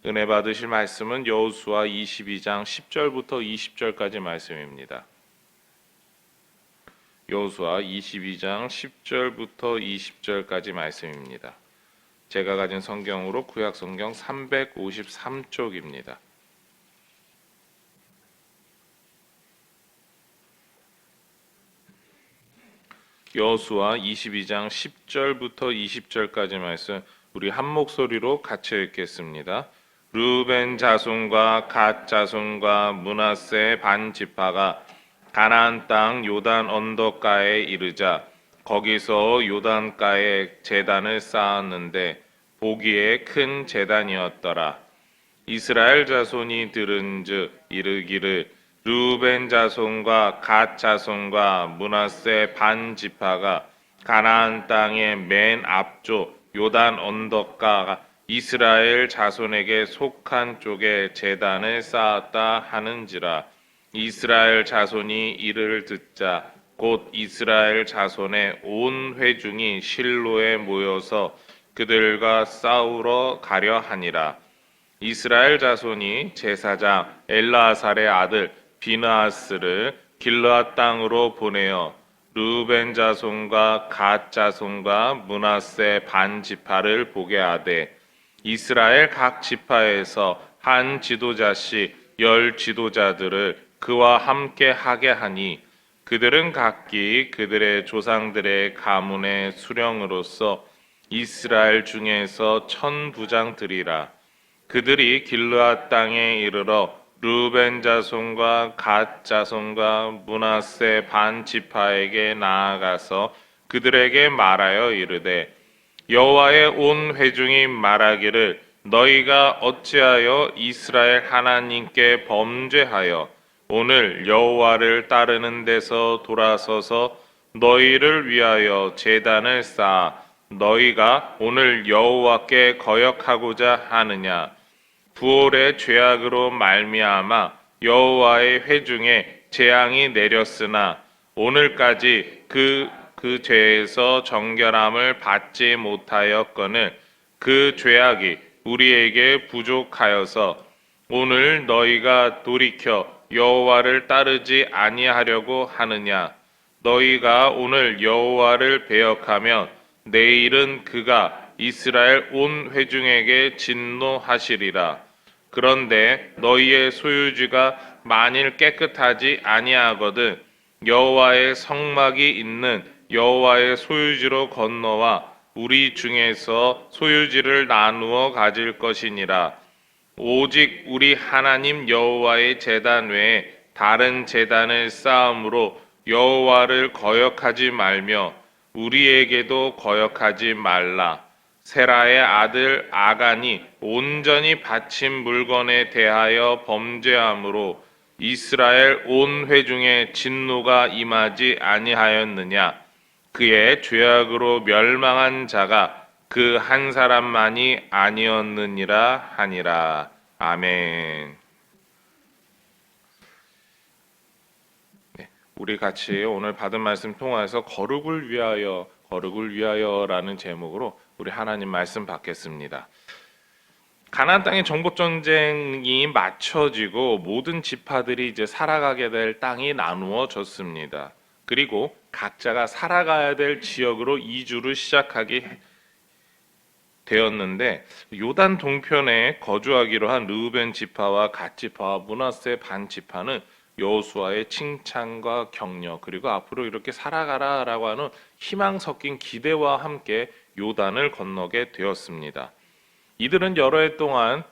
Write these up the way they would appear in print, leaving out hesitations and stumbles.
은혜 받으실 말씀은 여호수아 22장 10절부터 20절까지 말씀입니다. 여호수아 22장 10절부터 20절까지 말씀입니다. 제가 가진 성경으로 구약 성경 353쪽입니다. 여호수아 22장 10절부터 20절까지 말씀 우리 한 목소리로 같이 읽겠습니다. 르우벤 자손과 갓 자손과 므낫세 반 지파가 가나안 땅 요단 언덕가에 이르자 거기서 요단가에 제단을 쌓았는데 보기에 큰 제단이었더라. 이스라엘 자손이 들은즉 이르기를 르우벤 자손과 갓 자손과 므낫세 반 지파가 가나안 땅의 맨 앞쪽 요단 언덕가 이스라엘 자손에게 속한 쪽에 제단을 쌓았다 하는지라. 이스라엘 자손이 이를 듣자 곧 이스라엘 자손의 온 회중이 실로에 모여서 그들과 싸우러 가려 하니라. 이스라엘 자손이 제사장 엘라아살의 아들 비느하스를 길르앗 땅으로 보내어 르우벤 자손과 갓 자손과 므낫세 반 지파를 보게 하되 이스라엘 각 지파에서 한 지도자씩 10 지도자들을 그와 함께 하게 하니 그들은 각기 그들의 조상들의 가문의 수령으로서 이스라엘 중에서 1000부장 들이라. 그들이 길르앗 땅에 이르러 르우벤 자손과 갓 자손과 므낫세 반 지파에게 나아가서 그들에게 말하여 이르되 여호와의 온 회중이 말하기를 너희가 어찌하여 이스라엘 하나님께 범죄하여 오늘 여호와를 따르는 데서 돌아서서 너희를 위하여 제단을 쌓아 너희가 오늘 여호와께 거역하고자 하느냐. 부올의 죄악으로 말미암아 여호와의 회중에 재앙이 내렸으나 오늘까지 그 죄에서 정결함을 받지 못하였거늘 그 죄악이 우리에게 부족하여서 오늘 너희가 돌이켜 여호와를 따르지 아니하려고 하느냐. 너희가 오늘 여호와를 배역하면 내일은 그가 이스라엘 온 회중에게 진노하시리라. 그런데 너희의 소유지가 만일 깨끗하지 아니하거든 여호와의 성막이 있는 여호와의 소유지로 건너와 우리 중에서 소유지를 나누어 가질 것이니라. 오직 우리 하나님 여호와의 제단 외에 다른 제단을 쌓음으로 여호와를 거역하지 말며 우리에게도 거역하지 말라. 세라의 아들 아간이 온전히 바친 물건에 대하여 범죄함으로 이스라엘 온 회중의 진노가 임하지 아니하였느냐. 그의 죄악으로 멸망한 자가 그 한 사람만이 아니었느니라 하니라. 아멘. 네, 우리 같이 오늘 받은 말씀 통해서 거룩을 위하여라는 제목으로 우리 하나님 말씀 받겠습니다. 가나안 땅의 정복 전쟁이 마쳐지고 모든 지파들이 이제 살아가게 될 땅이 나누어졌습니다. 그리고 각자가 살아가야 될 지역으로 이주를 시작하게 되었는데 요단 동편에 거주하기로 한 르우벤 지파와 갓 지파와 므낫세 반 지파는 여호수아의 칭찬과 격려 그리고 앞으로 이렇게 살아가라라고 하는 희망 섞인 기대와 함께 요단을 건너게 되었습니다. 이들은 여러 해 동안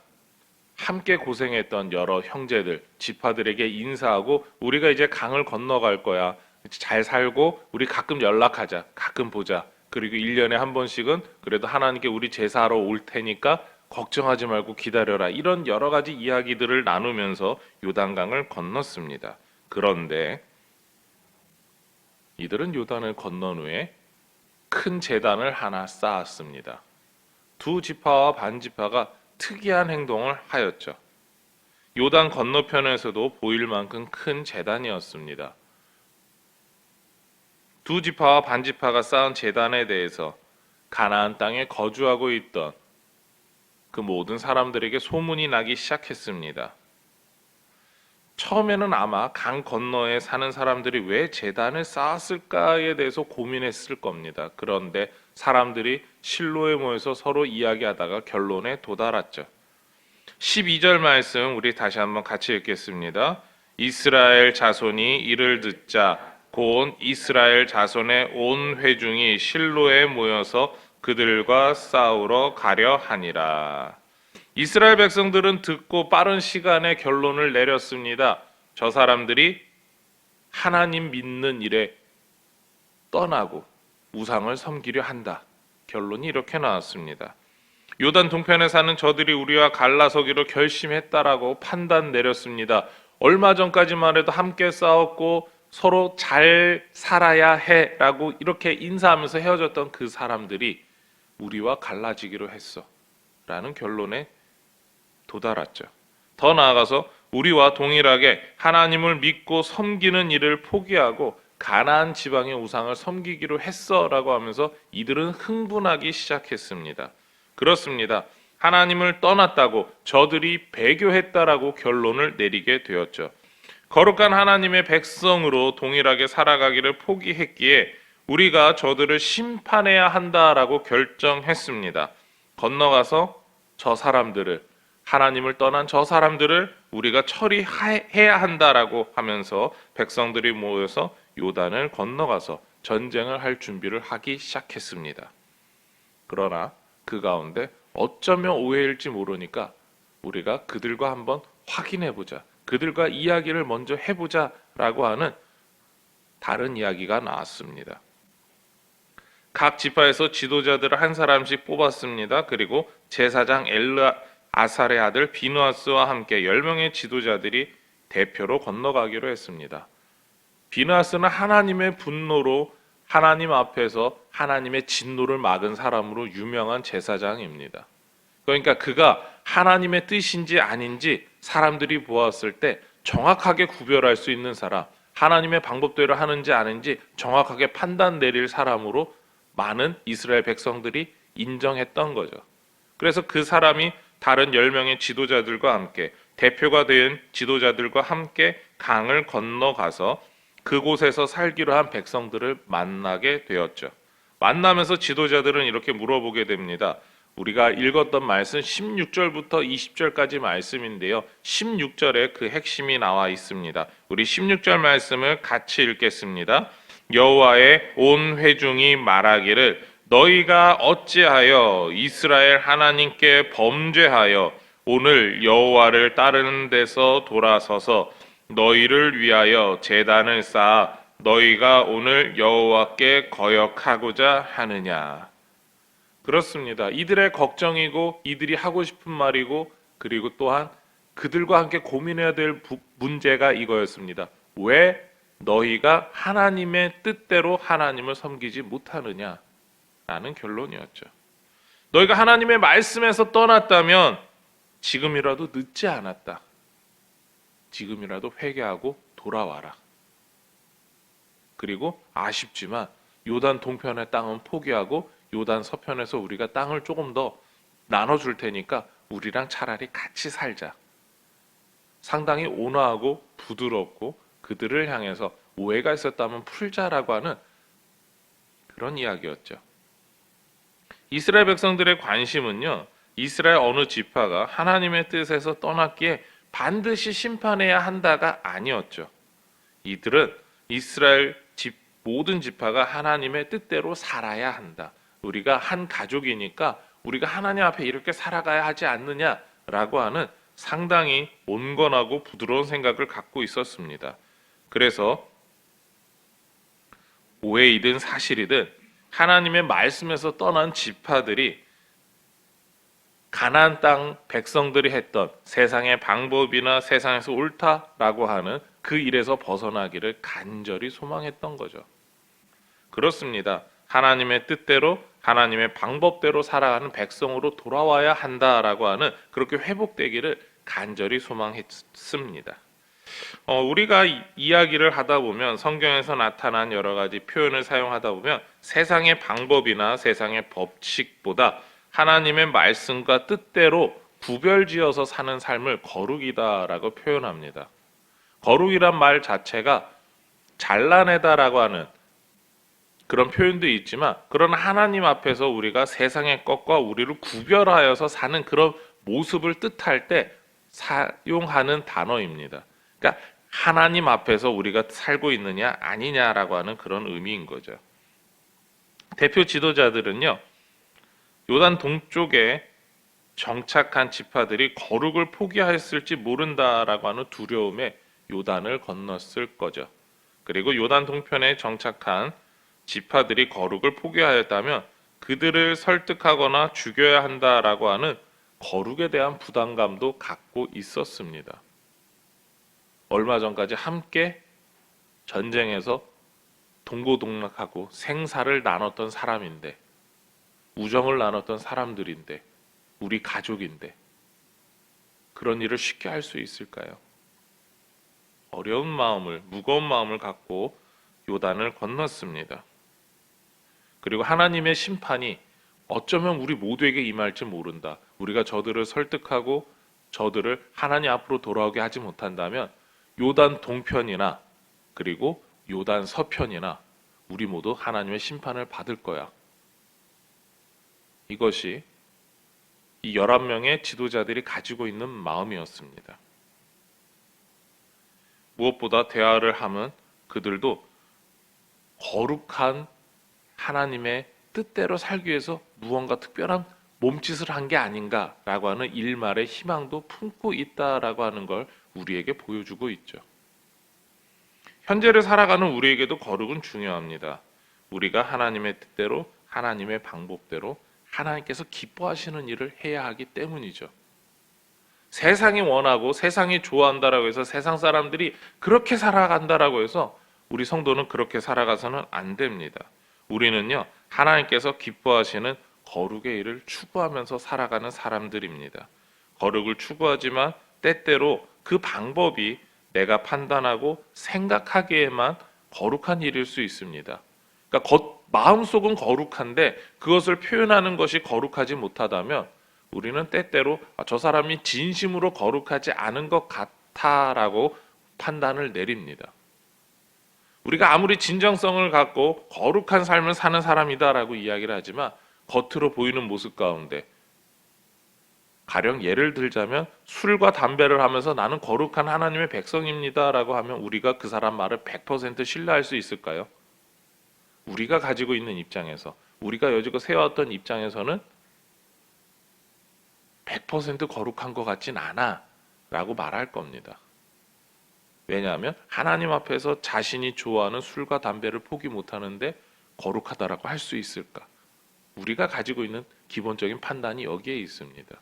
함께 고생했던 여러 형제들, 지파들에게 인사하고 우리가 이제 강을 건너갈 거야. 잘 살고 우리 가끔 연락하자. 가끔 보자. 그리고 1년에 한 번씩은 그래도 하나님께 우리 제사하러 올 테니까 걱정하지 말고 기다려라. 이런 여러 가지 이야기들을 나누면서 요단강을 건넜습니다. 그런데 이들은 요단을 건넌 후에 큰 제단을 하나 쌓았습니다. 두 지파와 반 지파가 특이한 행동을 하였죠. 요단 건너편에서도 보일 만큼 큰 제단이었습니다. 두 지파와 반 지파가 쌓은 제단에 대해서 가나안 땅에 거주하고 있던 그 모든 사람들에게 소문이 나기 시작했습니다. 처음에는 아마 강 건너에 사는 사람들이 왜 제단을 쌓았을까에 대해서 고민했을 겁니다. 그런데 사람들이 실로에 모여서 서로 이야기하다가 결론에 도달했죠. 12절 말씀 우리 다시 한번 같이 읽겠습니다. 이스라엘 자손이 이를 듣자 곧 이스라엘 자손의 온 회중이 실로에 모여서 그들과 싸우러 가려 하니라. 이스라엘 백성들은 듣고 빠른 시간에 결론을 내렸습니다. 저 사람들이 하나님 믿는 일에 떠나고 우상을 섬기려 한다. 결론이 이렇게 나왔습니다. 요단 동편에 사는 저들이 우리와 갈라서기로 결심했다라고 판단 내렸습니다. 얼마 전까지만 해도 함께 싸웠고 서로 잘 살아야 해라고 이렇게 인사하면서 헤어졌던 그 사람들이 우리와 갈라지기로 했어 라는 결론에 도달했죠. 더 나아가서 우리와 동일하게 하나님을 믿고 섬기는 일을 포기하고 가나안 지방의 우상을 섬기기로 했어라고 하면서 이들은 흥분하기 시작했습니다. 그렇습니다. 하나님을 떠났다고 저들이 배교했다라고 결론을 내리게 되었죠. 거룩한 하나님의 백성으로 동일하게 살아가기를 포기했기에 우리가 저들을 심판해야 한다라고 결정했습니다. 건너가서 저 사람들을 하나님을 떠난 저 사람들을 우리가 처리해야 한다라고 하면서 백성들이 모여서 요단을 건너가서 전쟁을 할 준비를 하기 시작했습니다. 그러나 그 가운데 어쩌면 오해일지 모르니까 우리가 그들과 한번 확인해보자. 그들과 이야기를 먼저 해보자라고 하는 다른 이야기가 나왔습니다. 각 지파에서 지도자들을 한 사람씩 뽑았습니다. 그리고 제사장 아살의 아들 비느하스와 함께 10명의 지도자들이 대표로 건너가기로 했습니다. 비느하스는 하나님의 분노로 하나님 앞에서 하나님의 진노를 막은 사람으로 유명한 제사장입니다. 그러니까 그가 하나님의 뜻인지 아닌지 사람들이 보았을 때 정확하게 구별할 수 있는 사람, 하나님의 방법대로 하는지 아닌지 정확하게 판단 내릴 사람으로 많은 이스라엘 백성들이 인정했던 거죠. 그래서 그 사람이 다른 10명의 지도자들과 함께 대표가 된 지도자들과 함께 강을 건너가서 그곳에서 살기로 한 백성들을 만나게 되었죠. 만나면서 지도자들은 이렇게 물어보게 됩니다. 우리가 읽었던 말씀 16절부터 20절까지 말씀인데요. 16절에 그 핵심이 나와 있습니다. 우리 16절 말씀을 같이 읽겠습니다. 여호와의 온 회중이 말하기를 너희가 어찌하여 이스라엘 하나님께 범죄하여 오늘 여호와를 따르는 데서 돌아서서 너희를 위하여 제단을 쌓아 너희가 오늘 여호와께 거역하고자 하느냐. 그렇습니다. 이들의 걱정이고 이들이 하고 싶은 말이고 그리고 또한 그들과 함께 고민해야 될 문제가 이거였습니다. 왜 너희가 하나님의 뜻대로 하나님을 섬기지 못하느냐 라는 결론이었죠. 너희가 하나님의 말씀에서 떠났다면 지금이라도 늦지 않았다. 지금이라도 회개하고 돌아와라. 그리고 아쉽지만 요단 동편의 땅은 포기하고 요단 서편에서 우리가 땅을 조금 더 나눠줄 테니까 우리랑 차라리 같이 살자. 상당히 온화하고 부드럽고 그들을 향해서 오해가 있었다면 풀자라고 하는 그런 이야기였죠. 이스라엘 백성들의 관심은요, 이스라엘 어느 지파가 하나님의 뜻에서 떠났기에 반드시 심판해야 한다가 아니었죠. 이들은 이스라엘 모든 지파가 하나님의 뜻대로 살아야 한다. 우리가 한 가족이니까 우리가 하나님 앞에 이렇게 살아가야 하지 않느냐라고 하는 상당히 온건하고 부드러운 생각을 갖고 있었습니다. 그래서 오해이든 사실이든 하나님의 말씀에서 떠난 지파들이 가나안 땅 백성들이 했던 세상의 방법이나 세상에서 옳다라고 하는 그 일에서 벗어나기를 간절히 소망했던 거죠. 그렇습니다. 하나님의 뜻대로 하나님의 방법대로 살아가는 백성으로 돌아와야 한다라고 하는 그렇게 회복되기를 간절히 소망했습니다. 우리가 이야기를 하다 보면 성경에서 나타난 여러 가지 표현을 사용하다 보면 세상의 방법이나 세상의 법칙보다 하나님의 말씀과 뜻대로 구별지어서 사는 삶을 거룩이다라고 표현합니다. 거룩이란 말 자체가 잘라내다라고 하는 그런 표현도 있지만, 그런 하나님 앞에서 우리가 세상의 것과 우리를 구별하여서 사는 그런 모습을 뜻할 때 사용하는 단어입니다. 그러니까 하나님 앞에서 우리가 살고 있느냐 아니냐라고 하는 그런 의미인 거죠. 대표 지도자들은요, 요단 동쪽에 정착한 지파들이 거룩을 포기했을지 모른다라고 하는 두려움에 요단을 건넜을 거죠. 그리고 요단 동편에 정착한 지파들이 거룩을 포기하였다면 그들을 설득하거나 죽여야 한다라고 하는 거룩에 대한 부담감도 갖고 있었습니다. 얼마 전까지 함께 전쟁에서 동고동락하고 생사를 나눴던 사람인데, 우정을 나눴던 사람들인데, 우리 가족인데 그런 일을 쉽게 할 수 있을까요? 어려운 마음을, 무거운 마음을 갖고 요단을 건넜습니다. 그리고 하나님의 심판이 어쩌면 우리 모두에게 임할지 모른다. 우리가 저들을 설득하고 저들을 하나님 앞으로 돌아오게 하지 못한다면 요단 동편이나 그리고 요단 서편이나 우리 모두 하나님의 심판을 받을 거야. 이것이 이 11명의 지도자들이 가지고 있는 마음이었습니다. 무엇보다 대화를 하면 그들도 거룩한 하나님의 뜻대로 살기 위해서 무언가 특별한 몸짓을 한 게 아닌가라고 하는 일말의 희망도 품고 있다라고 하는 걸 우리에게 보여주고 있죠. 현재를 살아가는 우리에게도 거룩은 중요합니다. 우리가 하나님의 뜻대로, 하나님의 방법대로 하나님께서 기뻐하시는 일을 해야 하기 때문이죠. 세상이 원하고 세상이 좋아한다라고 해서 세상 사람들이 그렇게 살아간다라고 해서 우리 성도는 그렇게 살아가서는 안 됩니다. 우리는요, 하나님께서 기뻐하시는 거룩의 일을 추구하면서 살아가는 사람들입니다. 거룩을 추구하지만 때때로 그 방법이 내가 판단하고 생각하기에만 거룩한 일일 수 있습니다. 그러니까 마음속은 거룩한데 그것을 표현하는 것이 거룩하지 못하다면 우리는 때때로 저 사람이 진심으로 거룩하지 않은 것 같아라고 판단을 내립니다. 우리가 아무리 진정성을 갖고 거룩한 삶을 사는 사람이다라고 이야기를 하지만 겉으로 보이는 모습 가운데, 가령 예를 들자면 술과 담배를 하면서 나는 거룩한 하나님의 백성입니다라고 하면 우리가 그 사람 말을 100% 신뢰할 수 있을까요? 우리가 가지고 있는 입장에서, 우리가 여지껏 세워왔던 입장에서는 100% 거룩한 것 같진 않아 라고 말할 겁니다. 왜냐하면 하나님 앞에서 자신이 좋아하는 술과 담배를 포기 못하는데 거룩하다라고 할 수 있을까? 우리가 가지고 있는 기본적인 판단이 여기에 있습니다.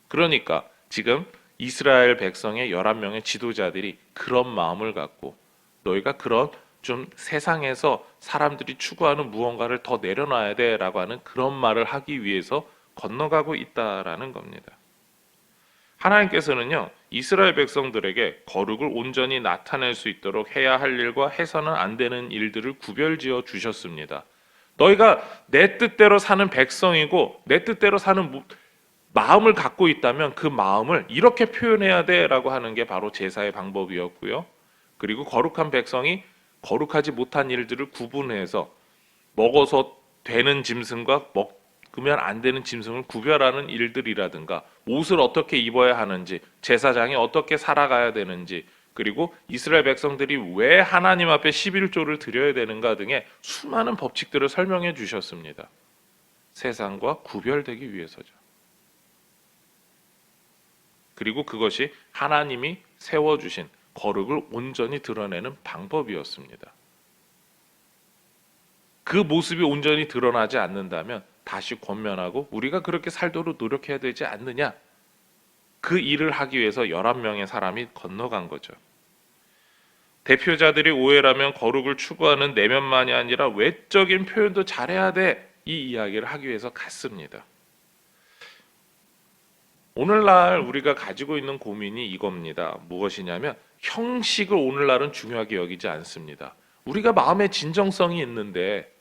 그러니까 지금 이스라엘 백성의 11명의 지도자들이 그런 마음을 갖고 너희가 그런 좀 세상에서 사람들이 추구하는 무언가를 더 내려놔야 돼 라고 하는 그런 말을 하기 위해서 건너가고 있다라는 겁니다. 하나님께서는요, 이스라엘 백성들에게 거룩을 온전히 나타낼 수 있도록 해야 할 일과 해서는 안 되는 일들을 구별지어 주셨습니다. 너희가 내 뜻대로 사는 백성이고 내 뜻대로 사는 마음을 갖고 있다면 그 마음을 이렇게 표현해야 돼라고 하는 게 바로 제사의 방법이었고요. 그리고 거룩한 백성이 거룩하지 못한 일들을 구분해서 먹어서 되는 짐승과 먹으면 안 되는 짐승을 구별하는 일들이라든가, 옷을 어떻게 입어야 하는지, 제사장이 어떻게 살아가야 되는지, 그리고 이스라엘 백성들이 왜 하나님 앞에 11조를 드려야 되는가 등의 수많은 법칙들을 설명해 주셨습니다. 세상과 구별되기 위해서죠. 그리고 그것이 하나님이 세워주신 거룩을 온전히 드러내는 방법이었습니다. 그 모습이 온전히 드러나지 않는다면 다시 권면하고 우리가 그렇게 살도록 노력해야 되지 않느냐? 그 일을 하기 위해서 11명의 사람이 건너간 거죠. 대표자들이 오해라면 거룩을 추구하는 내면만이 아니라 외적인 표현도 잘해야 돼. 이 이야기를 하기 위해서 갔습니다. 오늘날 우리가 가지고 있는 고민이 이겁니다. 무엇이냐면 형식을 오늘날은 중요하게 여기지 않습니다. 우리가 마음의 진정성이 있는데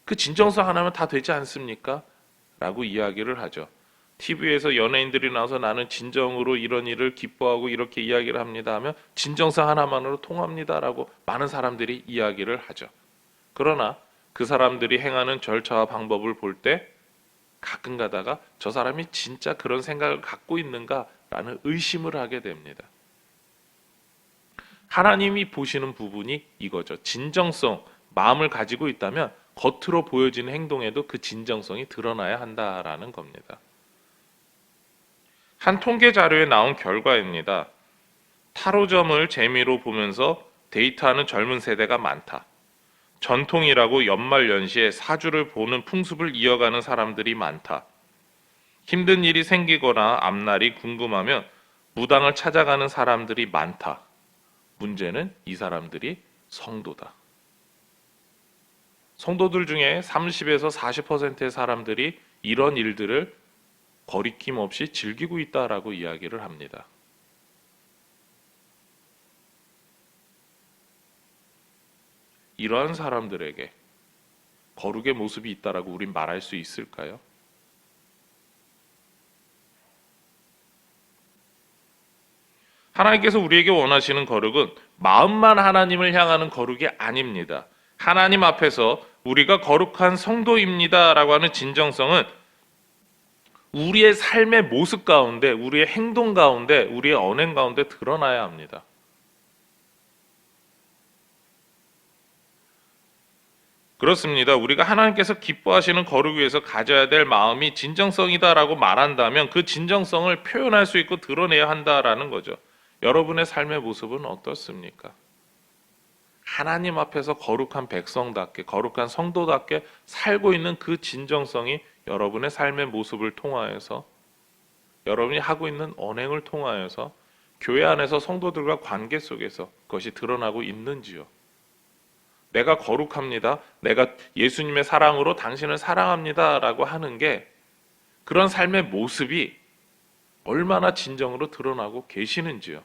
그 진정성 하나면 다 되지 않습니까? 라고 이야기를 하죠. TV에서 연예인들이 나와서 나는 진정으로 이런 일을 기뻐하고 이렇게 이야기를 합니다 하면 진정성 하나만으로 통합니다라고 많은 사람들이 이야기를 하죠. 그러나 그 사람들이 행하는 절차와 방법을 볼 때 가끔 가다가 저 사람이 진짜 그런 생각을 갖고 있는가라는 의심을 하게 됩니다. 하나님이 보시는 부분이 이거죠. 진정성, 마음을 가지고 있다면 겉으로 보여지는 행동에도 그 진정성이 드러나야 한다라는 겁니다. 한 통계 자료에 나온 결과입니다. 타로점을 재미로 보면서 데이트하는 젊은 세대가 많다. 전통이라고 연말연시에 사주를 보는 풍습을 이어가는 사람들이 많다. 힘든 일이 생기거나 앞날이 궁금하면 무당을 찾아가는 사람들이 많다. 문제는 이 사람들이 성도다. 성도들 중에 30에서 40%의 사람들이 이런 일들을 거리낌 없이 즐기고 있다라고 이야기를 합니다. 이러한 사람들에게 거룩의 모습이 있다라고 우린 말할 수 있을까요? 하나님께서 우리에게 원하시는 거룩은 마음만 하나님을 향하는 거룩이 아닙니다. 하나님 앞에서 우리가 거룩한 성도입니다라고 하는 진정성은 우리의 삶의 모습 가운데, 우리의 행동 가운데, 우리의 언행 가운데 드러나야 합니다. 그렇습니다. 우리가 하나님께서 기뻐하시는 거룩 위해서 가져야 될 마음이 진정성이다라고 말한다면 그 진정성을 표현할 수 있고 드러내야 한다라는 거죠. 여러분의 삶의 모습은 어떻습니까? 하나님 앞에서 거룩한 백성답게, 거룩한 성도답게 살고 있는 그 진정성이 여러분의 삶의 모습을 통하여서, 여러분이 하고 있는 언행을 통하여서 교회 안에서 성도들과 관계 속에서 그것이 드러나고 있는지요? 내가 거룩합니다. 내가 예수님의 사랑으로 당신을 사랑합니다. 라고 하는 게 그런 삶의 모습이 얼마나 진정으로 드러나고 계시는지요.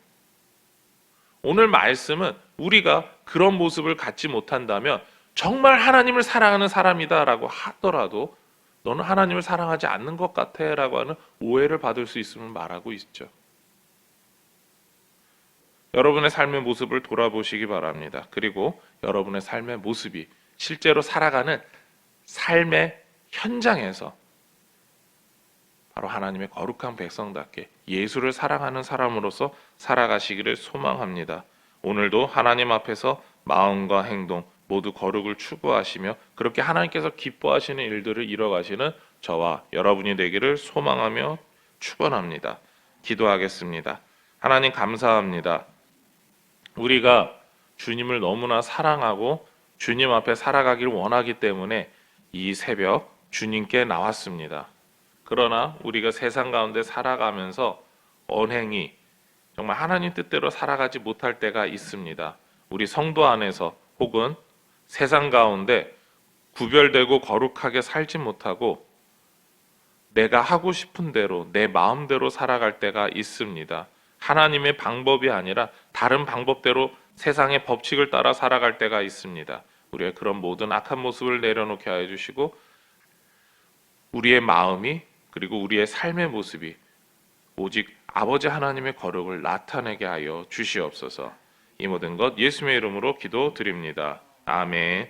오늘 말씀은 우리가 그런 모습을 갖지 못한다면 정말 하나님을 사랑하는 사람이다 라고 하더라도 너는 하나님을 사랑하지 않는 것 같아 라고 하는 오해를 받을 수 있음을 말하고 있죠. 여러분의 삶의 모습을 돌아보시기 바랍니다. 그리고 여러분의 삶의 모습이 실제로 살아가는 삶의 현장에서 바로 하나님의 거룩한 백성답게 예수를 사랑하는 사람으로서 살아가시기를 소망합니다. 오늘도 하나님 앞에서 마음과 행동 모두 거룩을 추구하시며 그렇게 하나님께서 기뻐하시는 일들을 이뤄가시는 저와 여러분이 되기를 소망하며 축원합니다. 기도하겠습니다. 하나님 감사합니다. 우리가 주님을 너무나 사랑하고 주님 앞에 살아가기를 원하기 때문에 이 새벽 주님께 나왔습니다. 그러나 우리가 세상 가운데 살아가면서 언행이 정말 하나님 뜻대로 살아가지 못할 때가 있습니다. 우리 성도 안에서 혹은 세상 가운데 구별되고 거룩하게 살지 못하고 내가 하고 싶은 대로 내 마음대로 살아갈 때가 있습니다. 하나님의 방법이 아니라 다른 방법대로 세상의 법칙을 따라 살아갈 때가 있습니다. 우리의 그런 모든 악한 모습을 내려놓게 하여 주시고 우리의 마음이 그리고 우리의 삶의 모습이 오직 아버지 하나님의 거룩을 나타내게 하여 주시옵소서. 이 모든 것 예수님의 이름으로 기도드립니다. 아멘.